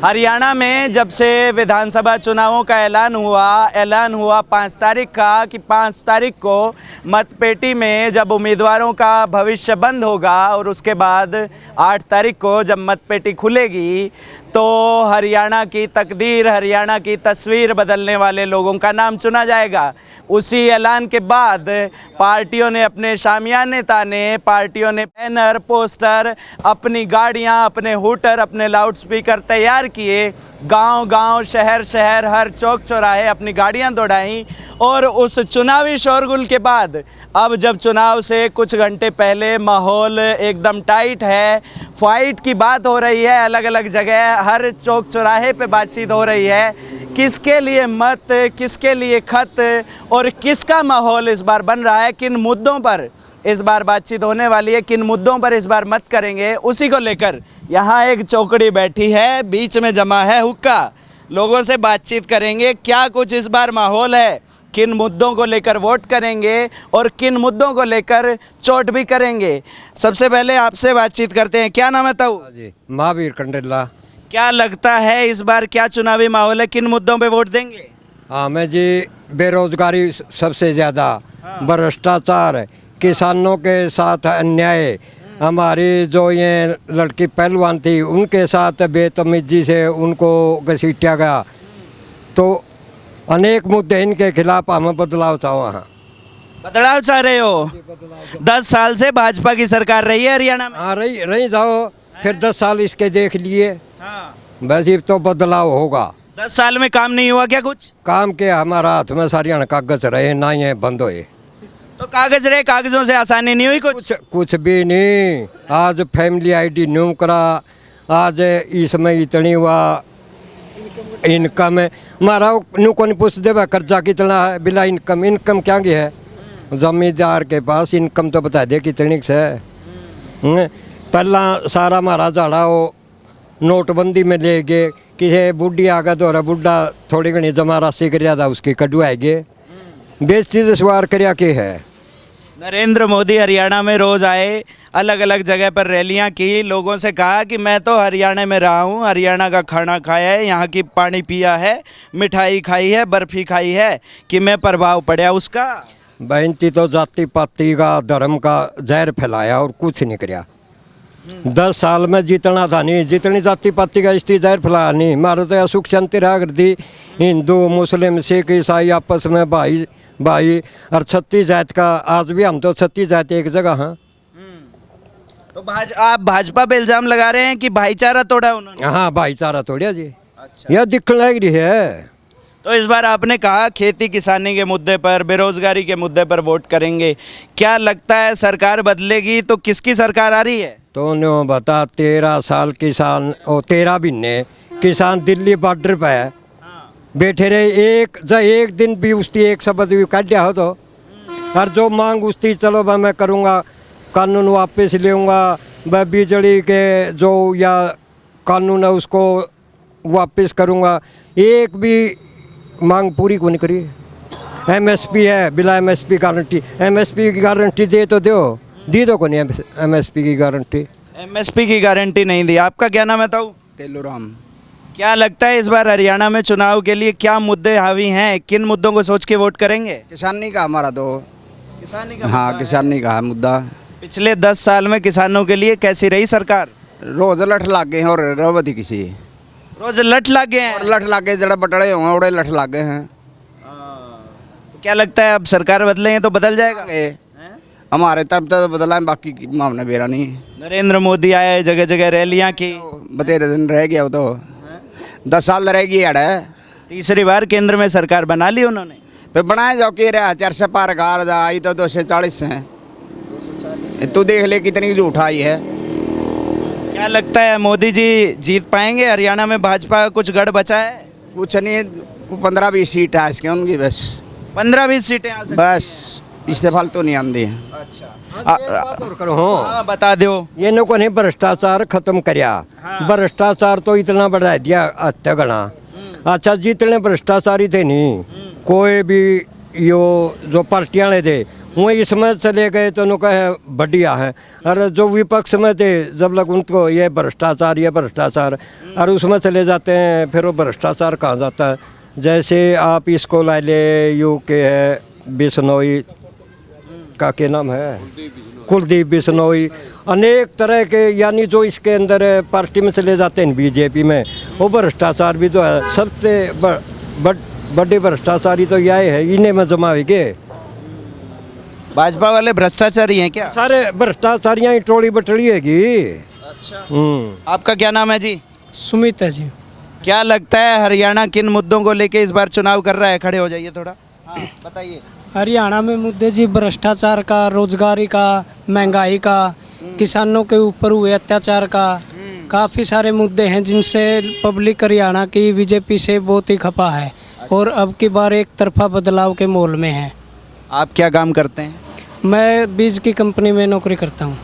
हरियाणा में जब से विधानसभा चुनावों का ऐलान हुआ 5 तारीख का कि 5 तारीख को मतपेटी में जब उम्मीदवारों का भविष्य बंद होगा और उसके बाद 8 तारीख को जब मतपेटी खुलेगी तो हरियाणा की तकदीर, हरियाणा की तस्वीर बदलने वाले लोगों का नाम चुना जाएगा। उसी ऐलान के बाद पार्टियों ने अपने शामियाने ताने, पार्टियों ने बैनर, पोस्टर, अपनी गाड़ियां, अपने हूटर, अपने लाउडस्पीकर तैयार किए। गांव-गांव, शहर-शहर, हर चौक चौराहे अपनी गाड़ियां दौड़ाईं और उस चुनावी शोरगुल के बाद अब जब चुनाव से कुछ घंटे पहले माहौल एकदम टाइट है, फाइट की बात हो रही है, अलग अलग जगह हर चौक चौराहे पे बातचीत हो रही है, किसके लिए मत, किसके लिए खत और किसका माहौल इस बार बन रहा है, किन मुद्दों पर इस बार बातचीत होने वाली है, किन मुद्दों पर इस बार मत करेंगे, उसी को लेकर यहाँ एक चौकड़ी बैठी है, बीच में जमा है हुक्का। लोगों से बातचीत करेंगे क्या कुछ इस बार माहौल है, किन मुद्दों को लेकर वोट करेंगे और किन मुद्दों को लेकर चोट भी करेंगे। सबसे पहले आपसे बातचीत करते हैं। क्या नाम है ताऊ जी? महावीर कंडेला। क्या लगता है इस बार क्या चुनावी माहौल है, किन मुद्दों पे वोट देंगे? हाँ मैं जी, बेरोजगारी सबसे ज़्यादा, भ्रष्टाचार, किसानों के साथ अन्याय, हमारी जो ये लड़की पहलवान थी उनके साथ बेतमीजी से उनको घसीटा गया, तो अनेक मुद्दे इनके खिलाफ हम बदलाव चाहो। हाँ, बदलाव चाह रहे हो? 10 साल से भाजपा की सरकार रही है हरियाणा में। हाँ रही जाओ, फिर 10 साल इसके देख लिए। हाँ। बस ये तो बदलाव होगा। 10 साल में काम नहीं हुआ क्या कुछ? काम के हमारा हाथ में सारियान कागज रहे ना, ये बंद होए तो कागज रहे, कागजों से आसानी नहीं हुई कुछ? कुछ भी नहीं। आज फैमिली आईडी न्यू करा, आज इसमें इतनी हुआ इनकम है हमारा न्यू को नहीं पूछ देवा कर्जा कितना है, बिला इनकम क्या है? जमींदार के पास इनकम तो बता दे कितनी है। पहला सारा हमारा झाड़ा वो नोटबंदी में ले गए, किसी बुढ़ी आ गया तो बुढ़ा थोड़ी घनी जमा राशि कर था उसकी कटवाएगे, बेचती तो सवार कर के है। नरेंद्र मोदी हरियाणा में रोज आए, अलग अलग जगह पर रैलियां की, लोगों से कहा कि मैं तो हरियाणा में रहा हूं, हरियाणा का खाना खाया है, यहाँ की पानी पिया है, मिठाई खाई है, बर्फी खाई है, कि मैं प्रभाव पड़ा उसका। बहनती तो जाति पाति का, धर्म का जहर फैलाया और कुछ नहीं कराया। 10 साल में जितना था नहीं, जितनी जाति पाति का इस्ती जहर फैलाया नहीं। हमारे तो सुख शांति रहा कर दी, हिंदू मुस्लिम सिख ईसाई आपस में भाई भाई, और 36 जात का, आज भी हम तो 36 जात एक जगह हैं। तो आप भाजपा पे इल्जाम लगा रहे हैं कि भाईचारा तोड़ा उन्होंने? हाँ भाईचारा तोड़ा जी। अच्छा। यह दिखने लग रही है। तो इस बार आपने कहा खेती किसानी के मुद्दे पर, बेरोजगारी के मुद्दे पर वोट करेंगे, क्या लगता है सरकार बदलेगी तो किसकी सरकार आ रही है? तो नो बता, 13 साल किसान और 13 महीने किसान दिल्ली बॉर्डर पे है, बैठे रहे, एक दिन भी उसकी एक शब्द भी काटिया हो तो, और जो मांग उसकी चलो भाई मैं करूँगा, कानून वापस लेऊँगा, मैं बिजली के जो या कानून है उसको वापस करूँगा, एक भी मांग पूरी को नहीं करी। एमएसपी है, बिना एमएसपी गारंटी, एमएसपी की गारंटी दे तो दो, दी दो को नहीं एमएसपी की गारंटी। एमएसपी की गारंटी नहीं दी। आपका क्या नाम है ताऊ? तेलूराम। क्या लगता है इस बार हरियाणा में चुनाव के लिए क्या मुद्दे हावी हैं, किन मुद्दों को सोच के वोट करेंगे? किसानी का हमारा तो किसानी का। हाँ, किसानी का है मुद्दा। पिछले 10 साल में किसानों के लिए कैसी रही सरकार? रोज लठ लाग गए हैं और रवती किसी रोज लठ लग गए हैं। और लठ लाग गए, जड़ा बटड़े होंगे ओड़े लठ लाग गए हैं। तो क्या लगता है अब सरकार बदलेंगे तो बदल जाएगा? हमारे तरफ तो बदला है, बाकी की मामला बेरा नहीं। नरेंद्र मोदी आए, जगह जगह रैलियां की, बतेरे दिन रह गया वो तो 10 साल रहेगी अड़ है। तीसरी बार केंद्र में सरकार बना ली उन्होंने। फिर बनाए जाओ के रहा 400 पार कार आई तो 240 है। तू देख ले कितनी झूठ आई है। क्या लगता है मोदी जी जीत पाएंगे हरियाणा में? भाजपा कुछ गढ़ बचा है? कुछ नहीं, 15-20 सीट है इसके उनकी, बस 15-20 सीटें आ सकती हैं। बस इससे फालतू नहीं आती है। अच्छा करो हाँ, बता दो। ये नो को नहीं भ्रष्टाचार खत्म करया। हाँ। भ्रष्टाचार तो इतना बढ़ा दिया हत्या गणा। अच्छा जितने भ्रष्टाचारी थे नहीं, कोई भी यो जो पार्टियाँ थे वो इसमें चले गए तो उन्होंने कहे बढ़िया है। और जो विपक्ष में थे जब लग उनको ये भ्रष्टाचार और उसमें चले जाते हैं, फिर वो भ्रष्टाचार कहाँ जाता है। जैसे आप इसको ला ले, यू के है बिश्नोई का क्या नाम है, कुलदीप बिश्नोई, अनेक तरह के, यानी जो इसके अंदर पार्टी में चले जाते हैं बीजेपी में, वो भ्रष्टाचार भी तो है। सबसे बड़े भ्रष्टाचारी तो यह है, इन्हें में जमा हुए। भाजपा वाले भ्रष्टाचारी हैं क्या? सारे भ्रष्टाचारियाँ ही टोली बटड़ी हैगी। अच्छा, आपका क्या नाम है जी? सुमित है जी। क्या लगता है हरियाणा किन मुद्दों को लेके इस बार चुनाव कर रहा है? खड़े हो जाइए थोड़ा, हाँ बताइए। हरियाणा में मुद्दे जी भ्रष्टाचार का, रोजगारी का, महंगाई का, किसानों के ऊपर हुए अत्याचार का, काफ़ी सारे मुद्दे हैं जिनसे पब्लिक हरियाणा की बीजेपी से बहुत ही खपा है और अब की बार एक तरफा बदलाव के मोल में है। आप क्या काम करते हैं? मैं बीज की कंपनी में नौकरी करता हूँ।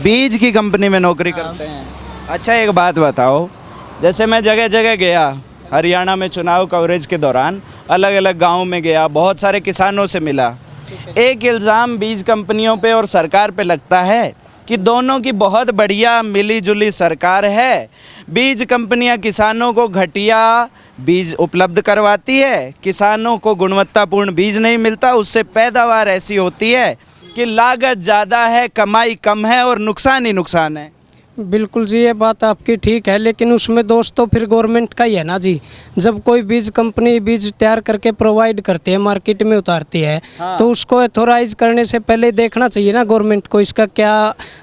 बीज की कंपनी में नौकरी करते हैं। अच्छा, एक बात बताओ, जैसे मैं जगह जगह गया हरियाणा में चुनाव कवरेज के दौरान, अलग अलग गाँव में गया, बहुत सारे किसानों से मिला। एक इल्ज़ाम बीज कंपनियों पे और सरकार पे लगता है कि दोनों की बहुत बढ़िया मिली जुली सरकार है। बीज कंपनियां किसानों को घटिया बीज उपलब्ध करवाती है, किसानों को गुणवत्तापूर्ण बीज नहीं मिलता, उससे पैदावार ऐसी होती है कि लागत ज़्यादा है, कमाई कम है और नुकसान ही नुकसान है। बिल्कुल जी, ये बात आपकी ठीक है, लेकिन उसमें दोष तो फिर गवर्नमेंट का ही है ना जी। जब कोई बीज कंपनी बीज तैयार करके प्रोवाइड करती है, मार्केट में उतारती है, तो उसको एथोराइज करने से पहले देखना चाहिए ना गवर्नमेंट को, इसका क्या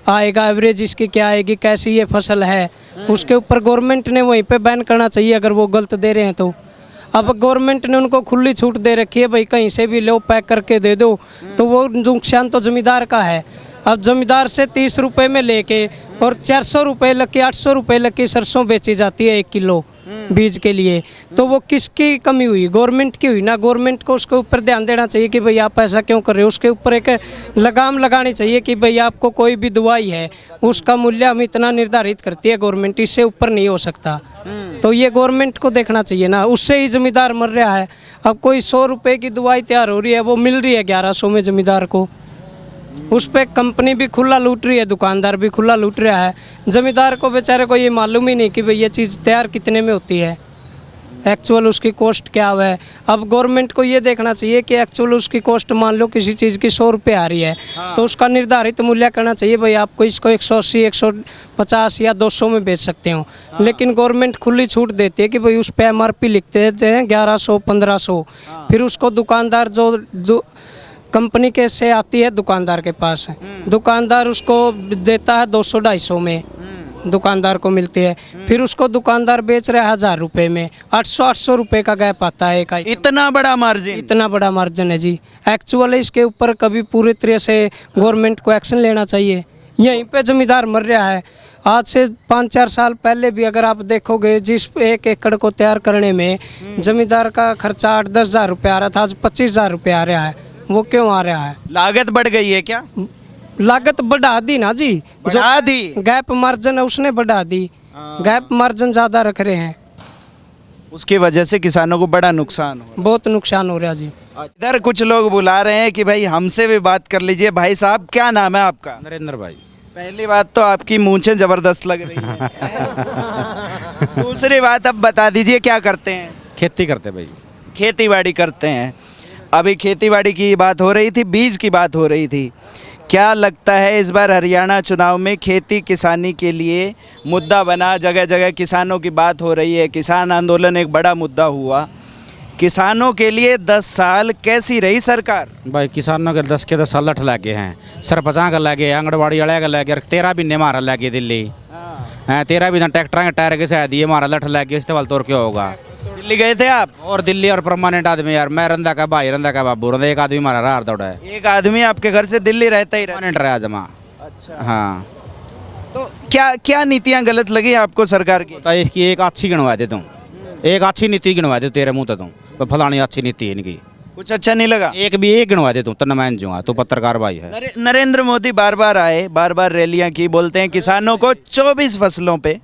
आएगा, एवरेज इसकी क्या आएगी, कैसी ये फसल है, उसके ऊपर गवर्नमेंट ने वहीं पे बैन करना चाहिए अगर वो गलत दे रहे हैं तो। अब गवर्नमेंट ने उनको खुली छूट दे रखी है, भाई कहीं से भी लो, पैक करके दे दो, तो वो नुकसान तो जमींदार का है। अब जमींदार से 30 रुपये में लेके और 400 रुपये लग के 800 रुपये लग की सरसों बेची जाती है 1 किलो बीज के लिए, तो वो किसकी कमी हुई? गवर्नमेंट की हुई ना। गवर्नमेंट को उसके ऊपर ध्यान देना चाहिए कि भाई आप ऐसा क्यों कर रहे हो। उसके ऊपर एक लगाम लगानी चाहिए कि भाई आपको कोई भी दवाई है उसका मूल्य हम इतना निर्धारित करती है गवर्नमेंट, इससे ऊपर नहीं हो सकता। तो ये गवर्नमेंट को देखना चाहिए ना, उससे ही जमींदार मर रहा है। अब कोई 100 रुपये की दवाई तैयार हो रही है, वो मिल रही है 1100 में जमींदार को, उस पर कंपनी भी खुला लूट रही है, दुकानदार भी खुला लूट रहा है। जमींदार को बेचारे को ये मालूम ही नहीं कि भाई ये चीज़ तैयार कितने में होती है, एक्चुअल उसकी कॉस्ट क्या है। अब गवर्नमेंट को ये देखना चाहिए कि एक्चुअल उसकी कॉस्ट, मान लो किसी चीज़ की 100 रुपये आ रही है, तो उसका निर्धारित मूल्य करना चाहिए, भाई आपको इसको 180, 150 या 200 में बेच सकते हो। लेकिन गवर्नमेंट खुली छूट देती है कि भाई उस पर MRP लिखते देते हैं 1100, 1500, फिर उसको दुकानदार जो कंपनी के से आती है दुकानदार के पास, दुकानदार उसको देता है 200-250 में, दुकानदार को मिलती है, फिर उसको दुकानदार बेच रहा है 1000 रुपये में। 800 रुपये का गैप आता है एक आइटम। इतना बड़ा मार्जिन? इतना बड़ा मार्जिन है जी। एक्चुअली इसके ऊपर कभी पूरी तरह से गवर्नमेंट को एक्शन लेना चाहिए। यहीं पे जमींदार मर रहा है। आज से 5-4 साल पहले भी अगर आप देखोगे, जिस 1 एकड़ को तैयार करने में जमींदार का खर्चा 8-10 हज़ार रुपये आ रहा था, आज 25,000 रुपये आ रहा है। वो क्यों आ रहा है? लागत बढ़ गई है क्या? लागत बढ़ा दी ना जी, बढ़ा दी। गैप मार्जिन है उसने बढ़ा दी, गैप मार्जिन ज़्यादा रख रहे हैं, उसकी वजह से किसानों को बड़ा नुकसान हो, बहुत नुकसान हो रहा जी। इधर कुछ लोग बुला रहे हैं कि भाई हमसे भी बात कर लीजिए। भाई साहब, क्या नाम है आपका? नरेंद्र भाई। पहली बात तो आपकी मूंछें जबरदस्त लग रही हैं। दूसरी बात, अब बता दीजिए क्या करते हैं? खेती करते भाई। खेतीबाड़ी करते हैं। अभी खेतीबाड़ी की बात हो रही थी, बीज की बात हो रही थी। क्या लगता है इस बार हरियाणा चुनाव में खेती किसानी के लिए मुद्दा बना? जगह जगह किसानों की बात हो रही है, किसान आंदोलन एक बड़ा मुद्दा हुआ। किसानों के लिए 10 साल कैसी रही सरकार? भाई किसानों के 10 के 10 साल लठ लगे हैं, सरपंचा का लगे, आंगनबाड़ी वाले का लगे, 13 महीने मारा लगे दिल्ली, 13 महीने ट्रैक्टर के टायर के साथ दिए मारा लठ लगे, इस्तेमाल तौर क्या होगा? दिल्ली गए थे आप? और दिल्ली और परमानेंट आदमी यार, मैं रंदा का भाई, रंदा का बाबू, रंदा एक आदमी मारा रहा दौड़ा है। एक आदमी आपके घर से दिल्ली रहता ही परमानेंट रहा जमा। अच्छा, हाँ। तो क्या क्या नीतियाँ गलत लगी आपको सरकार की? तो इसकी एक अच्छी गिनवा दे, तुम एक अच्छी नीति गिनवा दे तेरे मुँह तो तुम, फलानी अच्छी नीति है इनकी, कुछ अच्छा नहीं लगा? एक भी एक गिनवा दे तुम, तो मैं जो तो पत्रकार भाई है। नरेंद्र मोदी बार बार आए, बार बार रैलियां की, बोलते हैं किसानों को 24 फसलों पे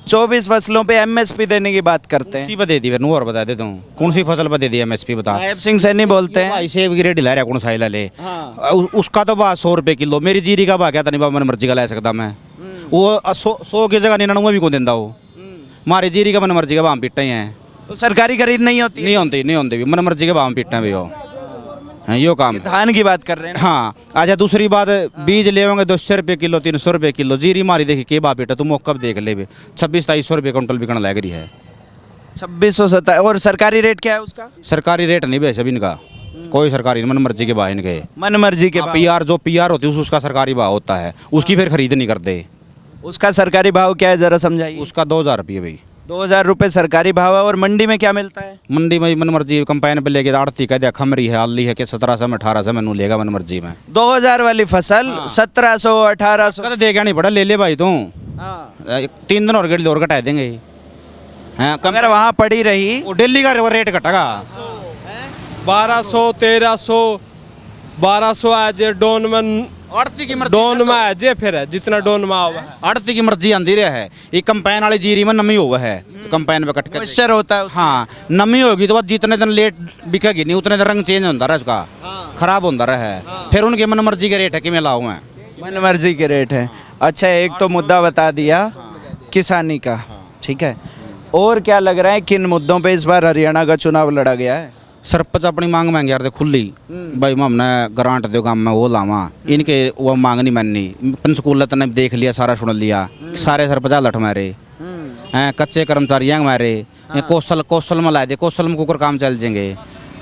24 फसलों पे एमएसपी देने की बात करते हैं। इसी पे दे दी फिर और बता देता हूँ कौन सी फसल पे दे दी एमएसपी बता। नायब सिंह सैनी बोलते हैं। भाई सेब की रेट ला रहा कौन सा ला ले। उसका तो भाव 100 रुपये किलो, मेरी जीरी का भाव क्या था नहीं बाबा मन मर्जी का ला सकता मैं। वो 100 की जगह 99 भी को देता वो। हमारी जीरी का मन मर्जी का भाव पीटते हैं। तो सरकारी खरीद नहीं होती? नहीं होती भी मन मर्जी के भाव पीटते हैं भी वो। हाँ यो काम। धान की बात कर रहे हैं ना? हाँ अच्छा दूसरी बात, बीज ले होंगे 200 रुपये किलो 300 रुपये किलो। जीरी मारी देखी के भाव पीटा, तुम कब देख ले 26-2300 रुपये कुंटल बिकने लग रही है। 2627। और सरकारी रेट क्या है उसका? सरकारी रेट नहीं बेच अभी इनका कोई सरकारी, मन मर्जी के भाव इनके। मन मर्जी के भाव। पीआर जो पीआर होती है उसका सरकारी भाव होता है, उसकी फिर खरीद नहीं करते। उसका सरकारी भाव क्या है जरा समझाइए। उसका 2000 रुपये भाई। 2000 रुपये सरकारी भाव है। और मंडी में क्या मिलता है? मंडी में मन मर्जी कंपाइन पे लेके आड़ती कह दिया खमरी है आली है कि 1700 में 1800 में नू लेगा मन मर्जी में। 2000 वाली फसल 1700 1800 कहते देगा नहीं पड़ा ले ले भाई तू। हाँ। 3 दिन और गेड़ी और घटा देंगे। हाँ अगर वहाँ पड़ी रही वो दिल्ली का रेट घटेगा। 1200 1300 1200 आज डोन में आड़ती की मर्जी डोन में है जे फिर है जितना डोन में हुआ आड़ती की मर्जी आंदी रहा है। ये कंपाइन वाली जीरी में नमी हुआ है तो कंपाइन पे कट कर मॉइस्चर होता है उसमें। हाँ नमी होगी तो बाद जितने दिन लेट बिकेगी नहीं उतने दिन रंग चेंज होता रहा उसका, खराब होता रहा है। फिर उनके मन मर्जी के रेट है कि मैं लाऊं मैं। मन मर्जी के रेट है। अच्छा एक तो मुद्दा बता दिया किसानी का, ठीक है। और क्या लग रहा है किन मुद्दों पे इस बार हरियाणा का चुनाव लड़ा गया है? सरपंच अपनी मांग मांग यार दे खुली भाई हमने ग्रांट दो काम में वो लावा, इनके वो मांग नहीं माननी। पंचकूला ने देख लिया सारा सुन लिया, सारे सरपंच लठ मारे हैं, कच्चे कर्मचारी यंग मारे। कौशल में ला दे, कौशल में कुकर काम चल जाएंगे।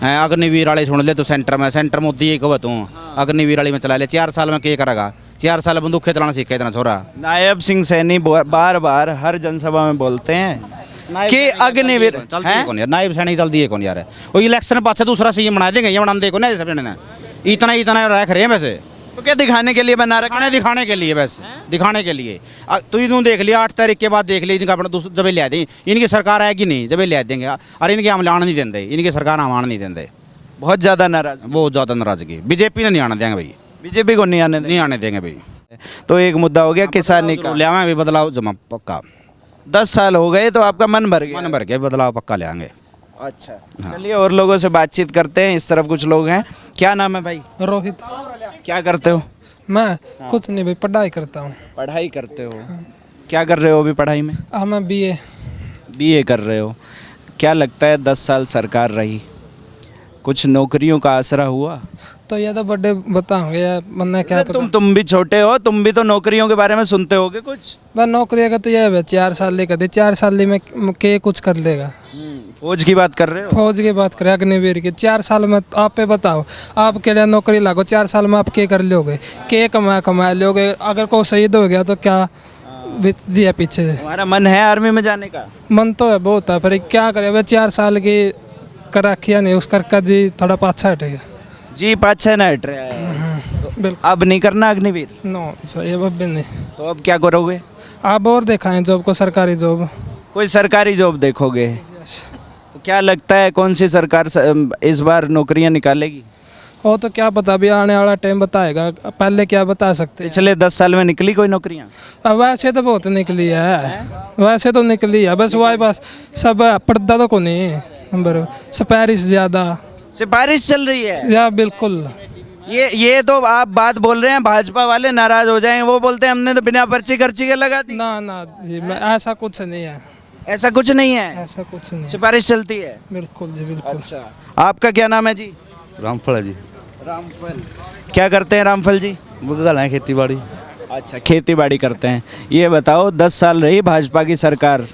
अग्निवीर वाले सुन ले तो सेंटर में मोदी यही कहो तू अग्निवीर वाली में चला ले। 4 साल में क्या करेगा? 4 साल बंदूक चलाना सीखे इतना छोरा। नायब सिंह सैनी बार बार हर जनसभा में बोलते हैं कि अग्निवीर चलती है कौन यार, नायब सैनिक चलती है कौन यार। वो इलेक्शन पास दूसरा सीएम बना देंगे, ये बना देखो ना जैसे इतना रख रहे हैं वैसे। तो क्या दिखाने के लिए बना रखा है? दिखाने के लिए बस दिखाने के लिए। तू यूँ देख लिया 8 तारीख के बाद देख लिया इनका अपना जब ले दें, इनकी सरकार आएगी नहीं जब ले देंगे। और इनके हम लाने नहीं देंगे, इनकी सरकार हम आने नहीं देंगे। बहुत ज़्यादा नाराज। बहुत ज़्यादा नाराजगी बीजेपी ने नहीं आने देंगे भाई, बीजेपी को नहीं आने नहीं आने देंगे भाई। तो एक मुद्दा हो गया किसानी का। ले आवे भी बदलाव जमा पक्का। 10 साल हो गए तो आपका मन भर गया? मन भर के बदलाव पक्का ले आएंगे। अच्छा चलिए और लोगों से बातचीत करते हैं। इस तरफ कुछ लोग हैं। क्या नाम है भाई? रोहित। क्या करते हो? मैं कुछ नहीं भाई, पढ़ाई करता हूँ। पढ़ाई करते हो? क्या कर रहे हो अभी पढ़ाई में? मैं बीए कर रहे हो। क्या लगता है 10 साल सरकार रही, कुछ नौकरियों का आसरा हुआ? तो ये तो बड़े बताओगे वरना क्या अरे तुम भी छोटे हो, तुम भी तो नौकरियों के बारे में सुनते होगे कुछ। बस नौकरी का तो ये है 4 साल कर दे, 4 साल में के कुछ कर लेगा। फौज की बात कर रहे हो? फौज की बात करें अग्निवीर की, 4 साल में आप पे बताओ आप के लिए नौकरी लागो, 4 साल में आप के कर लोगे, के कमा लोगे? अगर कोई शहीद हो गया तो क्या बीत दिया पीछे से। हमारा मन है आर्मी में जाने का? मन तो है बहुत है, पर क्या करे वह 4 साल की कर रखिया नहीं, उस कर जी थोड़ा पाछा हटेगा जी, 5-6 ना हट रहा है। बिल्कुल। अब नहीं करना अग्निवीर? नो सही अब भी नहीं। तो अब क्या करोगे? आप और दिखाएं जॉब को, सरकारी जॉब। कोई सरकारी जॉब देखोगे? तो क्या लगता है कौन सी सरकार इस बार नौकरियां निकालेगी? वो तो क्या पता, अभी आने वाला टाइम बताएगा, पहले क्या बता सकते हैं। पिछले 10 साल में निकली कोई नौकरियां? अब वैसे तो बहुत निकली है, वैसे तो निकली है, बस वही बस सब पर्दा तो को नहीं नंबर सिफारिश ज़्यादा सिफारिश चल रही है या बिल्कुल। ये तो आप बात बोल रहे हैं, भाजपा वाले नाराज हो जाएंगे। वो बोलते हैं हमने तो बिना पर्ची खर्ची के लगा दी। ना जी, मैं ऐसा कुछ नहीं है, ऐसा कुछ नहीं है, ऐसा कुछ नहीं, सिफारिश चलती है। बिल्कुल जी बिल्कुल। अच्छा आपका क्या नाम है जी? रामफल है जी। रामफल। क्या करते हैं रामफल जी? गल है खेती बाड़ी। अच्छा खेती बाड़ी करते हैं। ये बताओ 10 साल रही भाजपा की सरकार,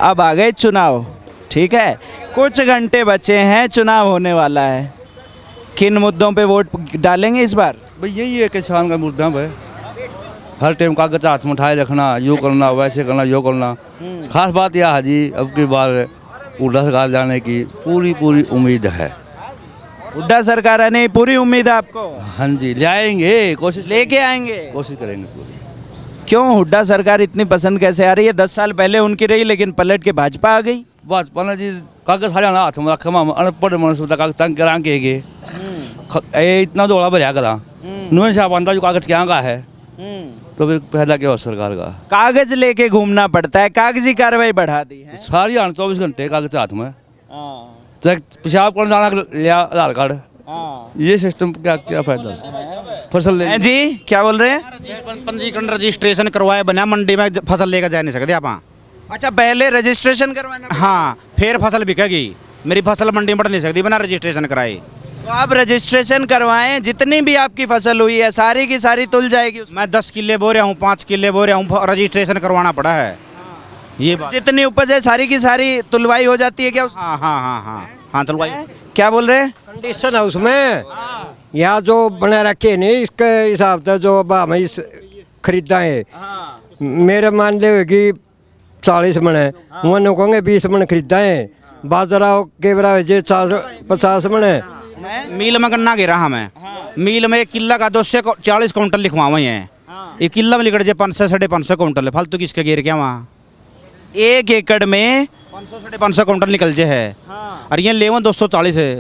अब आ गए चुनाव, ठीक है, कुछ घंटे बचे हैं, चुनाव होने वाला है। किन मुद्दों पे वोट डालेंगे इस बार? भाई यही है किसान का मुद्दा है, हर टाइम कागज हाथ में उठाए रखना, यूँ करना वैसे करना यो करना। खास बात यह है जी अब की बार हुड्डा सरकार जाने की पूरी उम्मीद है। हुड्डा सरकार आने की पूरी उम्मीद है आपको? हाँ जी ले आएंगे, कोशिश लेके आएंगे, कोशिश करेंगे पूरी। क्यों हुड्डा सरकार इतनी पसंद कैसे आ रही है? 10 साल पहले उनकी रही लेकिन पलट के भाजपा आ गई। भाजपा ने जी कागज हरियाणा हाथ में रखा, अनपढ़ मनुष्य कागज तंग करा के इतना दौड़ा भरिया करा नुए साहब आंदा जो कागज क्या का है तो फिर फायदा क्या हो सरकार का। कागज लेके घूमना पड़ता है, कागजी कार्रवाई बढ़ा दी है। सारी आने 24 घंटे कागज हाथ में, चाहे पेशाब करने जाना लिया आधार कार्ड, ये सिस्टम क्या क्या फायदा उसका? फसल ले हैं जी, क्या बोल रहे हैं? पंजीकरण रजिस्ट्रेशन करवाए बना मंडी में फसल लेकर जा नहीं सकते आप। अच्छा, पहले रजिस्ट्रेशन करवाना पड़ेगा। हाँ, फिर फसल बिकेगी। मेरी फसल मंडी में बढ़ नहीं सकती बिना रजिस्ट्रेशन कराए। तो आप रजिस्ट्रेशन करवाएं, जितनी भी आपकी फसल हुई है सारी की सारी तुल जाएगी उसमें। मैं 10 किले बो रहा हूँ, 5 किले बो रहा हूँ, रजिस्ट्रेशन करवाना पड़ा है। ये बात। जितनी उपज है सारी की सारी तुलवाई हो जाती है क्या उसमें? हाँ हाँ हाँ हाँ हाँ, चलो भाई। क्या बोल रहे हैं? कंडीशन है उसमें, यहाँ जो बना रखे नहीं इसके हिसाब से जो हम इस खरीदा है, मेरे मान ले कि 40 मन है, उन्होंने कहोगे 20 मन खरीदा है, बाजरा के बराबर जे 50 मन है। मील में गन्ना गिरा हमें, मील में 1 किला का 240 कुंटल लिखवावे हैं। एक किला में लिखड़ जे 500 साढ़े 500 कुंटल है, फालतू किसके गिर क्या वहाँ? 1 एकड़ में 500 साढ़े 500 कुंटल निकल जे है, और ये लेवन 240 है।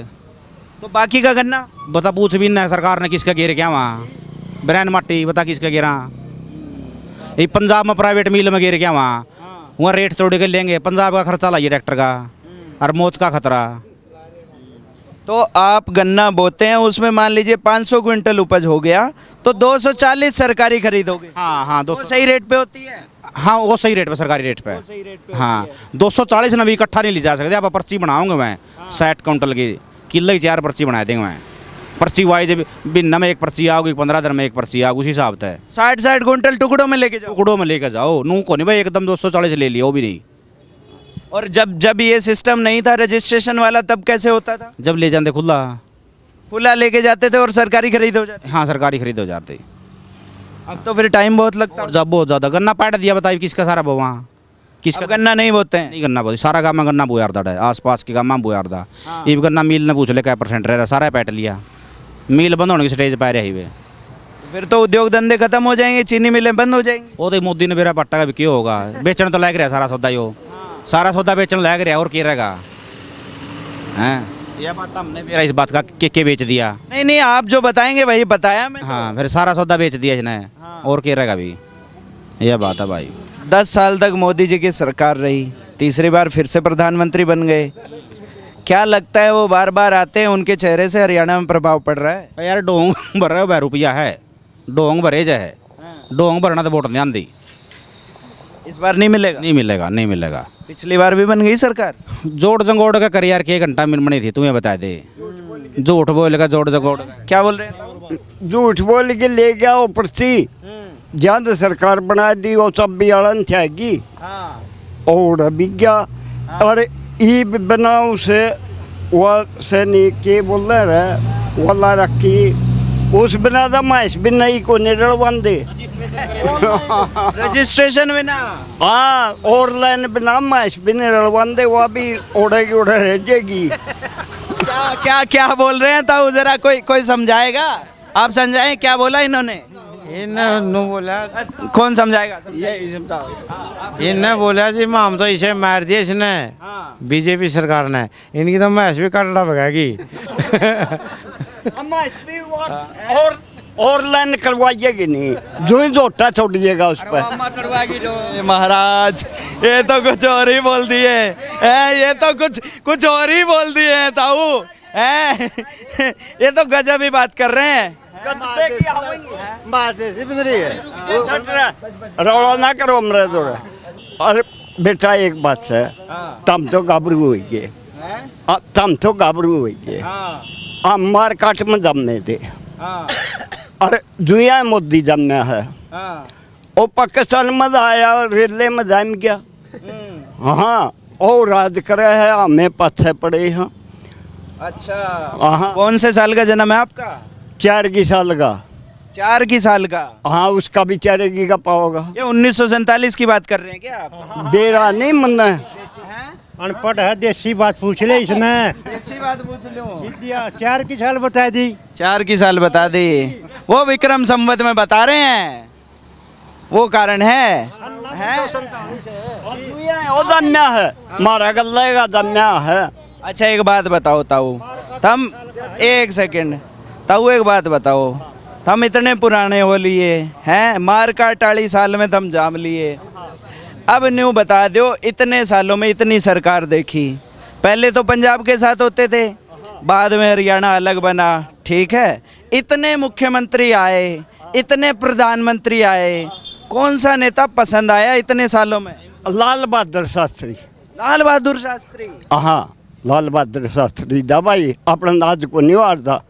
तो बाकी का गन्ना बता, पूछ भी ना सरकार ने किसका गिर क्या वहाँ? ब्रैन माटी बता किसका गिरा? ये पंजाब में प्राइवेट मिल में गिर क्या वहाँ? वहाँ रेट तोड़ के लेंगे, पंजाब का खर्चा लाइए ट्रैक्टर का, और मौत का खतरा। तो आप गन्ना बोते हैं, उसमें मान लीजिए 500 क्विंटल उपज हो गया तो 240 सरकारी खरीदोगे। हाँ हाँ, वो सही रेट पे होती है। हाँ, वो सही रेट पे, सरकारी रेट पे। सही रेट पे हाँ, 240 ना भी इकट्ठा नहीं ले जा सकते आप। पर्ची बनाऊंगा मैं 60 कुंटल की, किले की 4 पर्ची बना देंगे मैं। पर्ची वाइज बिन्ना में 1 पर्ची आओगी, 15 दिन में 1 पर्ची आओगी, उसी हिसाब से 60 क्विंटल टुकड़ों में लेके जाओ। टुकड़ों में लेकर जाओ, नू को नहीं भाई एकदम 240 ले लिया, वो भी नहीं। और जब ये सिस्टम नहीं था रजिस्ट्रेशन वाला, तब कैसे होता था? जब ले जाते खुला लेके जाते थे और सरकारी खरीद हो जाती। हाँ, सरकारी खरीद हो जाते। अब तो फिर टाइम बहुत लगता और है। जब बहुत ज़्यादा गन्ना पाट दिया, बताइए किसका सारा बो वहाँ? किसका अब गन्ना नहीं बोते हैं। नहीं गन्ना बोती, सारा गाँव में गन्ना बोयारदा है, आस पास के गाँव में बोयारदा। ये गन्ना मिल ने पूछ ले क्या % रह रहा, सारा पैट लिया। मिल बंद होने की स्टेज पे रही हुए, फिर तो उद्योग धंधे खत्म हो जाएंगे, चीनी मिलें बंद हो जाएंगी। वो तो मोदी ने मेरा पट्टा का भी क्यों होगा? बेचने तो लग रहा सारा सौदा, यो सारा सौदा बेचने लग रहा, और क्या रहेगा? हैं, यह बात हमने मेरा इस बात का के बेच दिया। नहीं, आप जो बताएंगे वही बताया मैं। हाँ, फिर सारा सौदा बेच दिया इसने, और क्या रहेगा भी? यह बात है भाई। 10 साल तक मोदी जी की सरकार रही, तीसरी बार फिर से प्रधानमंत्री बन गए। क्या लगता है वो बार बार आते हैं, उनके चेहरे से हरियाणा में प्रभाव पड़ रहा है? यार डोंग भर रहे हो, रुपया है, डोंग भरे जा है, डोंग भरना तो वोट नहीं आती। इस बार नहीं मिलेगा। नहीं मिलेगा, नहीं मिलेगा। पिछली बार भी बन गई सरकार। जोड़ जंगोड़ का कर यार, के घंटा मिल बनी थी, तुम्हें बता दे। झूठ बोलेगा जोड़ जंगोड़ का। क्या बोल रहे हैं? झूठ बोल के ले गया वो पर्ची, जब सरकार बना दी वो सब भी अड़न थी और बिगया, और ई बना उसे वो से नहीं के बोल रहे वाला रखी उस बना दा माइस भी नहीं को निरल बंदे। रजिस्ट्रेशन में ना, हाँ, और लाइन बना माइस भी निरल बंदे, वो भी उड़ेगी उड़े रह जाएगी। क्या क्या क्या बोल रहे हैं? ताऊ जरा कोई समझाएगा? आप समझाएं क्या बोला इन्होंने? बोला कौन समझाएगा? इन्हें बोला जी हम तो इसे मार दिया इसने, बीजेपी सरकार ने, इनकी तो मैच भी काटना पड़ेगी। और लाइन करवाइएगी नहीं, जो ही जोटा छोड़िएगा उस पर। महाराज, ये तो कुछ और ही बोल दिए, ये तो कुछ और ही बोल दिए हैं ताऊ। ये तो गजब ही बात कर रहे हैं। रौला ना करो मेरे तो। अरे बेटा एक बात है, तम तो गाबरू हुई गए, तम तो गाबरू हुई गए, हम मारकाट में जमने थे, और दुनिया मोदी जमना है, वो पाकिस्तान में आया रेले में जम गया। हाँ, और राज करे है, हमें पत्थर पड़े हैं। अच्छा, हाँ, कौन से साल का जन्म है आपका? 4 की साल का। 4 की साल का? हाँ, उसका भी 4 की का पाओगा। ये 1947 की बात कर रहे हैं क्या आप? बेरा नहीं मनना है, अनपढ़ है, देसी बात पूछ ले इसने। ऐसी बात पूछ लो। 4 की साल बता दी। 4 की साल बता दी, वो विक्रम संवत में बता रहे हैं, वो कारण है। वो दम्या है, मारा गल्ले का दम्या है। अच्छा, एक बात बताओ ताऊ, तुम एक सेकंड ताऊ, एक बात बताओ, हम इतने पुराने हो लिए हैं, मार का 48 साल में हम जाम लिए। अब न्यू बता दो, इतने सालों में इतनी सरकार देखी, पहले तो पंजाब के साथ होते थे, बाद में हरियाणा अलग बना, ठीक है, इतने मुख्यमंत्री आए, इतने प्रधानमंत्री आए, कौन सा नेता पसंद आया इतने सालों में? लाल बहादुर शास्त्री। लाल बहादुर शास्त्री। हाँ, लाल बहादुर शास्त्री दा भाई अपना नाज को नहीं हारदा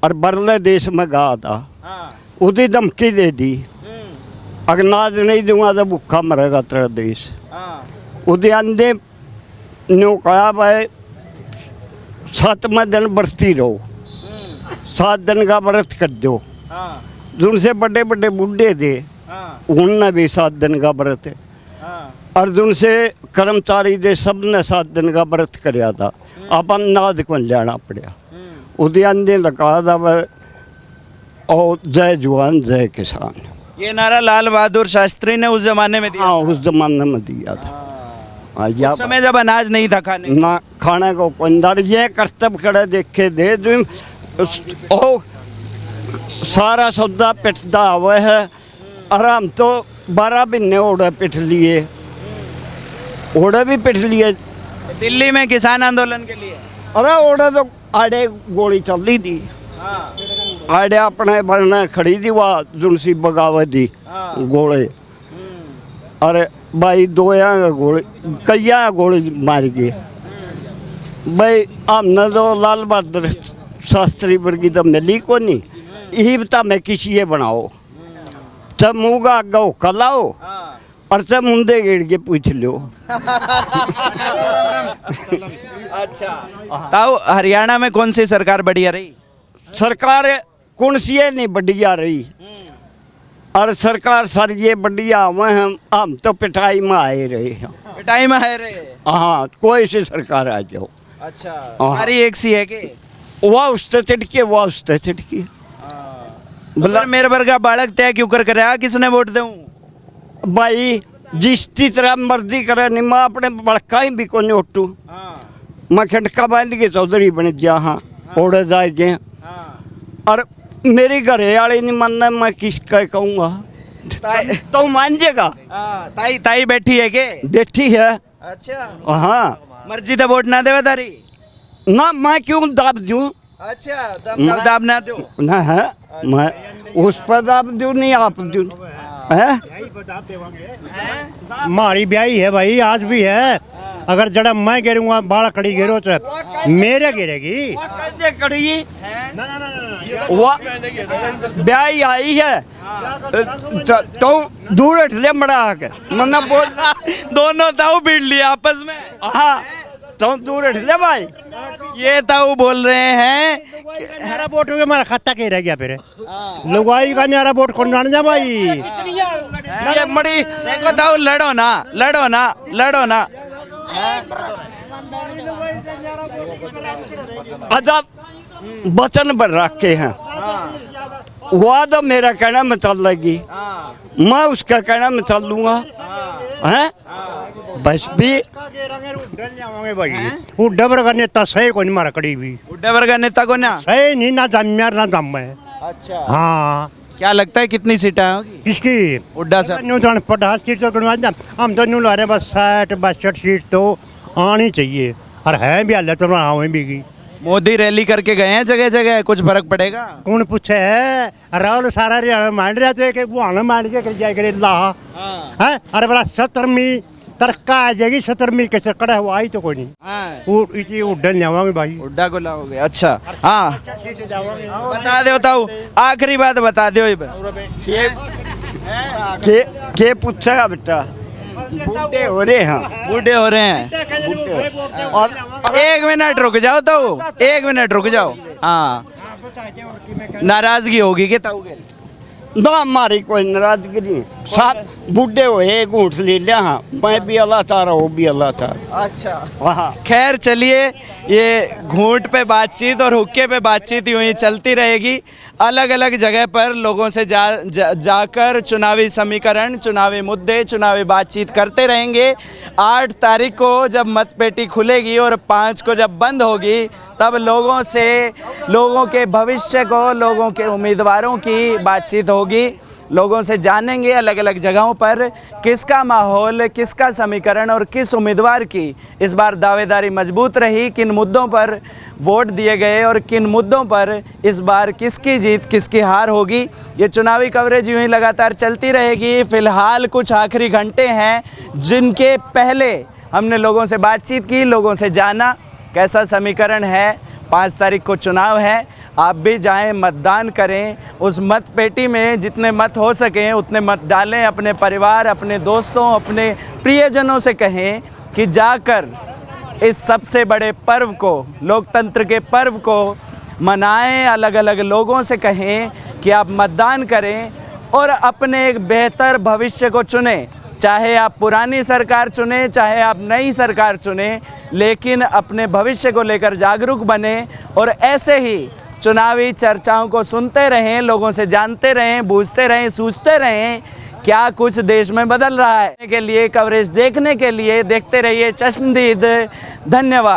और बरले देश में गा था, उसकी धमकी दे दी, अगर नाज नहीं दूंगा तो भूखा मरेगा तेरा देश। उसके अंदे न्यू कहा भाई 7वें दिन बरती रहो, 7 दिन का व्रत कर दो। जिनसे बड़े बड़े बूढ़े थे उनने भी 7 दिन का व्रत, और जिनसे कर्मचारी दे सब ने 7 दिन का व्रत कराया था, अपन नाद को लेना पड़ा। उसके अंदर लगा था और जय जवान जय किसान, ये नारा लाल बहादुर शास्त्री ने उस जमाने में दिया। हाँ, उस जमाने में दिया था। हाँ, उस समय जब अनाज नहीं था खाने ना खाने को पंदर ये कर्तव्य खड़े देखे दे जो ओ सारा सौदा पिटदा हुआ है, और हम तो 12 महीने ओढ़े पिट लिए, ओढ़े भी पिट लिए दिल्ली में किसान आंदोलन के लिए। अरे ओढ़े तो आड़े गोली चल रही थी, आड़े अपने बनने खड़ी थी वहाँ जुनसी बगावत थी गोले, अरे भाई 2 गोली कई गोली मार गए भाई। हमने तो लाल बहादुर शास्त्री वर्गी तो मिली को नहीं, यही बता मैं किसी ये बनाओ, सब मुँह का आगे होका लाओ और सब मुंदे गेड़ के पूछ लो। अच्छा, ताऊ हरियाणा में कौन सी सरकार बढ़िया रही? सरकार कौन सी है नहीं बढ़िया रही, और सरकार सर ये बढ़िया हुए हम तो पिटाई में आए रहे हैं। पिटाई में है रे? हाँ, कोई सी सरकार आ जाओ। अच्छा, सारी एक सी है कि वाह उसते चिटके वाह उसते चिटके। मतलब मेरे वर्गा बालक तय क्यों कर रहा, किसने वोट दूं? भाई जिसकी तरह मर्जी करे नहीं, मैं अपने बड़का ही भी को नहीं उठू, मैं खंडका बांध के चौधरी बन गया। हाँ, ओढ़े जाएंगे, और मेरी घरे वाली नहीं मानना, मैं किसका कहूँगा तो मान जाएगा। ताई ताई बैठी है के? बैठी है। अच्छा, हाँ, मर्जी तो वोट ना दे तारी ना मैं क्यों दाब दूँ? अच्छा, दाब ना दो ना है, मैं उस पर दाब दूँ नहीं आप दूँ है। मारी ब्याही है भाई, आज भी है, अगर जड़ा मैं गिरूंगा बाल कड़ी गिरो तो मेरे गिरेगी। कड़ी ब्याही आई है तो दूर हट ले मड़ा के मना बोलना, दोनों ताऊ भिड़ लिया आपस में। हाँ, तो दूर हट ले भाई। ये ताऊ बोल रहे हैं मेरा वोट हो गया, हमारा खाता के रह गया, फिर लुगाई का मेरा वोट कौन जान जा भाई। ये मड़ी देखो ताऊ, लड़ो ना लड़ो ना लड़ो ना। अजब वचन पर रखे हैं, वह तो मेरा कहना में चल लगी, मैं उसका कहना में चल लूँगा हैं। बस भी उड्डा का नेता सही को नहीं मारा कड़ी भी, उड्डा वर्ग नेता को ना सही नहीं, ना जमीर ना दम है। अच्छा, हाँ, क्या लगता है कितनी सीटें होगी किसकी उड्डा साहब? न्यू तो 50 सीट तो गिनवा दें, हम तो न्यू ला रहे बस 60-62 सीट तो आनी चाहिए, और है भी हालत तो आवे भी की। मोदी रैली करके गए हैं जगह जगह, कुछ फर्क पड़ेगा? कौन पूछे है, राहुल सारा रियाणा मान रहा थे कि वो आना मान के कर जाए करे ला है। अरे बड़ा 17वीं तरक्का आ जाएगी, 17वीं कैसे कड़ा हुआ आई तो कोई नहीं। वो इसी उड्डन जावांगे भाई, उड्डा को लाओगे? अच्छा, हाँ बता दो ताऊ, आखिरी बात बता दो। के पूछेगा बेटा, बूढ़े हो रहे हैं, बूढ़े हो रहे हैं। और 1 मिनट रुक जाओ ताऊ, 1 मिनट रुक जाओ। हाँ, नाराजगी होगी कि ताऊ के? ना हमारी कोई नाराजगी नहीं, साथ बूढ़े हुए घूट ले लिया। हाँ, मैं भी अल्लाह चाह वो भी अल्लाह चाह। अच्छा, वहाँ खैर चलिए, ये घूंट पे बातचीत और हुक्के पे बातचीत यूँ ही चलती रहेगी। अलग अलग जगह पर लोगों से जाकर चुनावी समीकरण, चुनावी मुद्दे, चुनावी बातचीत करते रहेंगे। 8 तारीख को जब मतपेटी खुलेगी और 5 को जब बंद होगी, तब लोगों से, लोगों के भविष्य को, लोगों के उम्मीदवारों की बातचीत होगी। लोगों से जानेंगे अलग अलग जगहों पर किसका माहौल, किसका समीकरण और किस उम्मीदवार की इस बार दावेदारी मजबूत रही, किन मुद्दों पर वोट दिए गए और किन मुद्दों पर इस बार किसकी जीत, किसकी हार होगी। ये चुनावी कवरेज यूँ ही लगातार चलती रहेगी। फ़िलहाल कुछ आखिरी घंटे हैं जिनके पहले हमने लोगों से बातचीत की, लोगों से जाना कैसा समीकरण है। 5 तारीख को चुनाव है, आप भी जाएं, मतदान करें। उस मत पेटी में जितने मत हो सकें उतने मत डालें। अपने परिवार, अपने दोस्तों, अपने प्रियजनों से कहें कि जाकर इस सबसे बड़े पर्व को, लोकतंत्र के पर्व को मनाएं। अलग अलग लोगों से कहें कि आप मतदान करें और अपने एक बेहतर भविष्य को चुनें। चाहे आप पुरानी सरकार चुनें, चाहे आप नई सरकार चुनें, लेकिन अपने भविष्य को लेकर जागरूक बने और ऐसे ही चुनावी चर्चाओं को सुनते रहें, लोगों से जानते रहें, बूझते रहें, सूझते रहें क्या कुछ देश में बदल रहा है। के लिए कवरेज देखने के लिए देखते रहिए चश्मदीद। धन्यवाद।